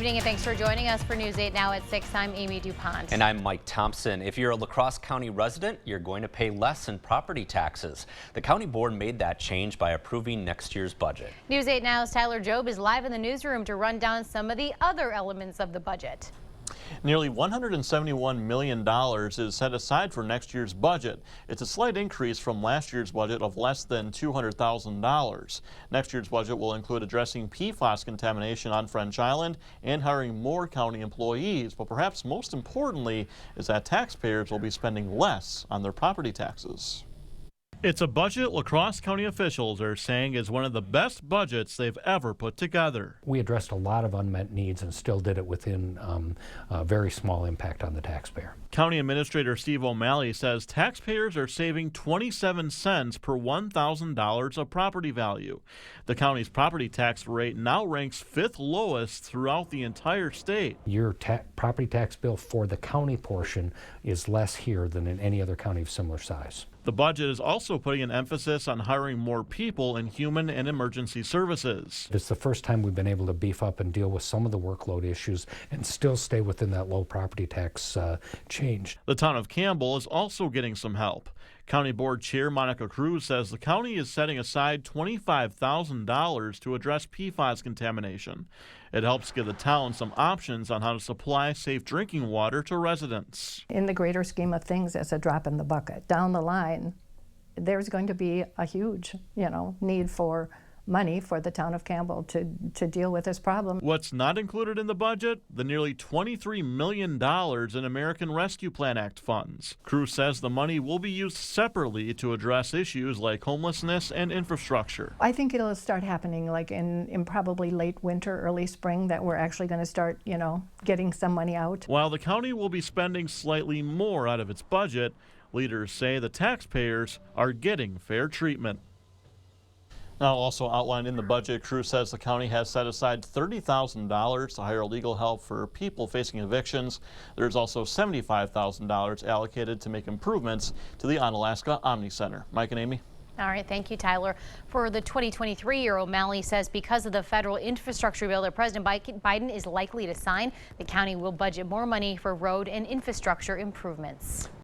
Good evening and thanks for joining us for News 8 now at 6. I'm Amy DuPont. And I'm Mike Thompson. If you're a La-Crosse County resident, you're going to pay less in property taxes. The county board made that change by approving next year's budget. News 8 Now's Tyler Jobe is live in the newsroom to run down some of the other elements of the budget. Nearly $171 million is set aside for next year's budget. It's a slight increase from last year's budget of less than $200,000. Next year's budget will include addressing PFAS contamination on French Island and hiring more county employees. But perhaps most importantly is that taxpayers will be spending less on their property taxes. It's a budget La Crosse County officials are saying is one of the best budgets they've ever put together. We addressed a lot of unmet needs and still did it within a very small impact on the taxpayer. County Administrator Steve O'Malley says taxpayers are saving 27 cents per $1,000 of property value. The county's property tax rate now ranks 5th lowest throughout the entire state. Your property tax bill for the county portion is less here than in any other county of similar size. The budget is also putting an emphasis on hiring more people in human and emergency services. It's the first time we've been able to beef up and deal with some of the workload issues and still stay within that low property tax change. The town of Campbell is also getting some help. County Board Chair Monica Cruz says the county is setting aside $25,000 to address PFAS contamination. It helps give the town some options on how to supply safe drinking water to residents. In the greater scheme of things, it's a drop in the bucket. Down the line, there's going to be a huge, need for money for the town of Campbell to deal with this problem. What's not included in the budget? The nearly $23 million in American Rescue Plan Act funds. Cruz says the money will be used separately to address issues like homelessness and infrastructure. I think it'll start happening like in probably late winter, early spring, that we're actually going to start, getting some money out. While the county will be spending slightly more out of its budget, leaders say the taxpayers are getting fair treatment. Now, also outlined in the budget, Cruz says the county has set aside $30,000 to hire legal help for people facing evictions. There's also $75,000 allocated to make improvements to the Onalaska Omni Center. Mike and Amy. All right, thank you, Tyler. For the 2023 year, O'Malley says because of the federal infrastructure bill that President Biden is likely to sign, the county will budget more money for road and infrastructure improvements.